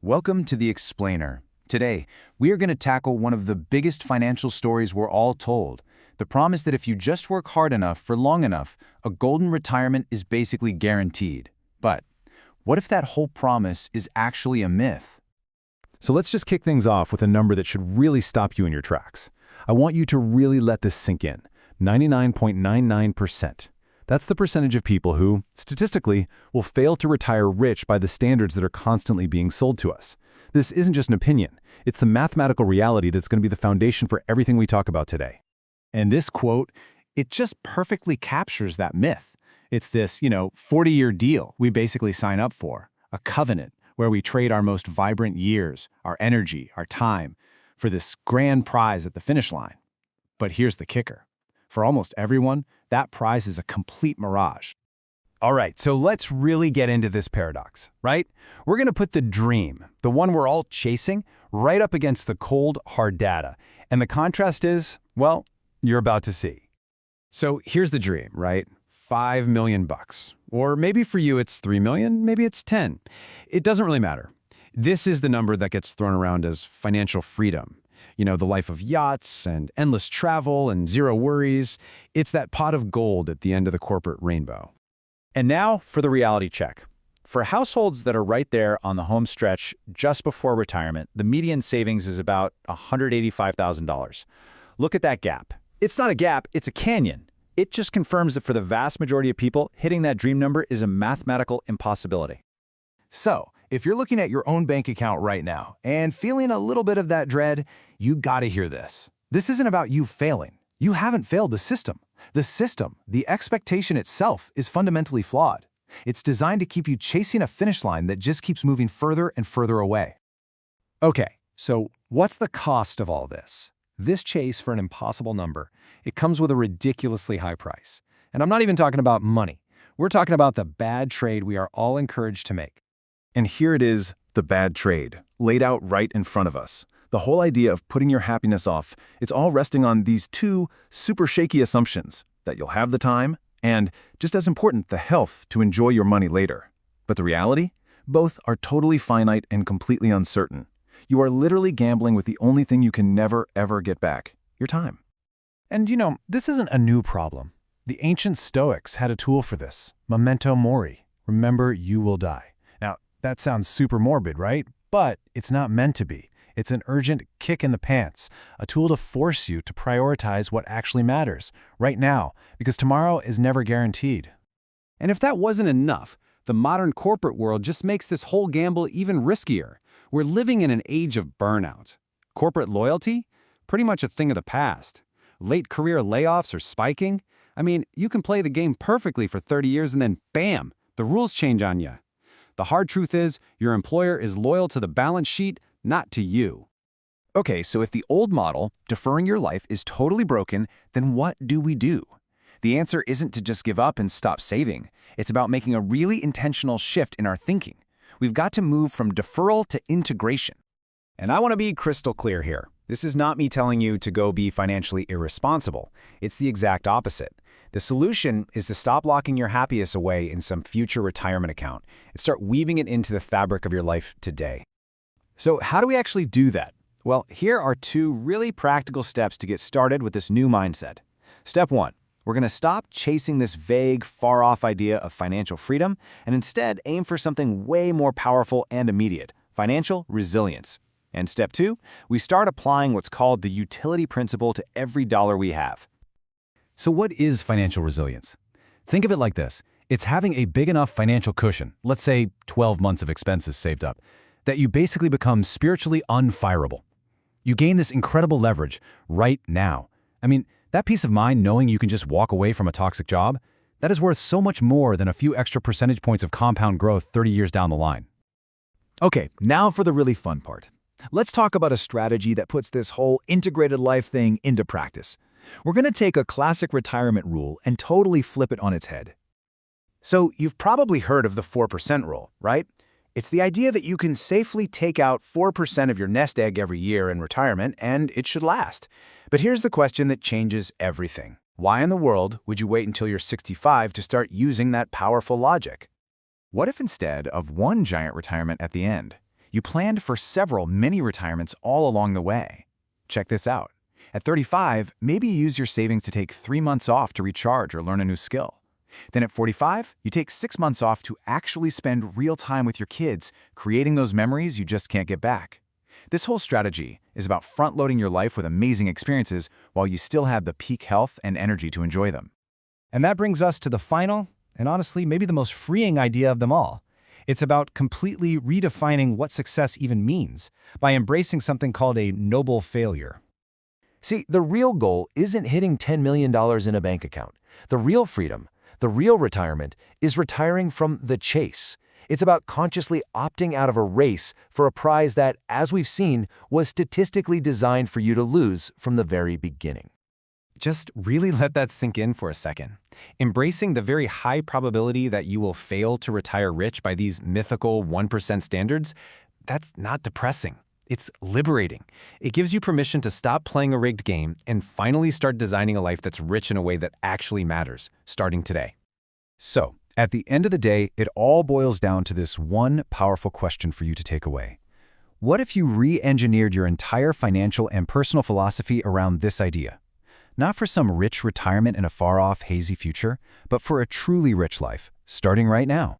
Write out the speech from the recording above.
Welcome to The Explainer. Today, we are going to tackle one of the biggest financial stories we're all told. The promise that if you just work hard enough for long enough, a golden retirement is basically guaranteed. But what if that whole promise is actually a myth? So let's just kick things off with a number that should really stop you in your tracks. I want you to really let this sink in. 99.99%. That's the percentage of people who, statistically, will fail to retire rich by the standards that are constantly being sold to us. This isn't just an opinion. It's the mathematical reality that's going to be the foundation for everything we talk about today. And this quote, it just perfectly captures that myth. It's this, 40-year deal we basically sign up for, a covenant where we trade our most vibrant years, our energy, our time, for this grand prize at the finish line. But here's the kicker. For almost everyone, that prize is a complete mirage. All right, so let's really get into this paradox, right? We're going to put the dream, the one we're all chasing, right up against the cold, hard data. And the contrast is, well, you're about to see. So here's the dream, right? $5 million bucks. Or maybe for you it's 3 million, maybe it's 10. It doesn't really matter. This is the number that gets thrown around as financial freedom. The life of yachts and endless travel and zero worries. It's that pot of gold at the end of the corporate rainbow. And now for the reality check. For households that are right there on the home stretch just before retirement, the median savings is about $185,000. Look at that gap. It's not a gap, it's a canyon. It just confirms that for the vast majority of people, hitting that dream number is a mathematical impossibility. So, if you're looking at your own bank account right now and feeling a little bit of that dread, you gotta hear this. This isn't about you failing. You haven't failed the system. The system, the expectation itself, is fundamentally flawed. It's designed to keep you chasing a finish line that just keeps moving further and further away. Okay, so what's the cost of all this? This chase for an impossible number, it comes with a ridiculously high price. And I'm not even talking about money. We're talking about the bad trade we are all encouraged to make. And here it is, the bad trade, laid out right in front of us. The whole idea of putting your happiness off, it's all resting on these two super shaky assumptions, that you'll have the time, and, just as important, the health to enjoy your money later. But the reality? Both are totally finite and completely uncertain. You are literally gambling with the only thing you can never, ever get back, your time. And this isn't a new problem. The ancient Stoics had a tool for this, memento mori, remember you will die. Now, that sounds super morbid, right? But it's not meant to be. It's an urgent kick in the pants, a tool to force you to prioritize what actually matters, right now, because tomorrow is never guaranteed. And if that wasn't enough, the modern corporate world just makes this whole gamble even riskier. We're living in an age of burnout. Corporate loyalty? Pretty much a thing of the past. Late career layoffs are spiking. I mean, you can play the game perfectly for 30 years and then bam, the rules change on you. The hard truth is, your employer is loyal to the balance sheet, not to you. Okay, so if the old model, deferring your life, is totally broken, then what do we do? The answer isn't to just give up and stop saving. It's about making a really intentional shift in our thinking. We've got to move from deferral to integration. And I want to be crystal clear here. This is not me telling you to go be financially irresponsible. It's the exact opposite. The solution is to stop locking your happiness away in some future retirement account and start weaving it into the fabric of your life today. So how do we actually do that? Well, here are two really practical steps to get started with this new mindset. Step 1. We're going to stop chasing this vague, far-off idea of financial freedom and instead aim for something way more powerful and immediate, financial resilience. And step 2, we start applying what's called the utility principle to every dollar we have. So what is financial resilience? Think of it like this. It's having a big enough financial cushion, let's say 12 months of expenses saved up, that you basically become spiritually unfireable. You gain this incredible leverage right now. I mean, that peace of mind knowing you can just walk away from a toxic job, that is worth so much more than a few extra percentage points of compound growth 30 years down the line. Okay, now for the really fun part. Let's talk about a strategy that puts this whole integrated life thing into practice. We're going to take a classic retirement rule and totally flip it on its head. So you've probably heard of the 4% rule, right? It's the idea that you can safely take out 4% of your nest egg every year in retirement, and it should last. But here's the question that changes everything. Why in the world would you wait until you're 65 to start using that powerful logic? What if instead of one giant retirement at the end, You planned for several mini retirements all along the way. Check this out. At 35, maybe you use your savings to take 3 months off to recharge or learn a new skill. Then at 45, you take 6 months off to actually spend real time with your kids, creating those memories you just can't get back. This whole strategy is about front-loading your life with amazing experiences while you still have the peak health and energy to enjoy them. And that brings us to the final, and honestly, maybe the most freeing idea of them all. It's about completely redefining what success even means by embracing something called a noble failure. See, the real goal isn't hitting $10 million in a bank account. The real freedom, the real retirement, is retiring from the chase. It's about consciously opting out of a race for a prize that, as we've seen, was statistically designed for you to lose from the very beginning. Just really let that sink in for a second. Embracing the very high probability that you will fail to retire rich by these mythical 1% standards, that's not depressing. It's liberating. It gives you permission to stop playing a rigged game and finally start designing a life that's rich in a way that actually matters, starting today. So, at the end of the day, it all boils down to this one powerful question for you to take away. What if you re-engineered your entire financial and personal philosophy around this idea? Not for some rich retirement in a far-off, hazy future, but for a truly rich life, starting right now.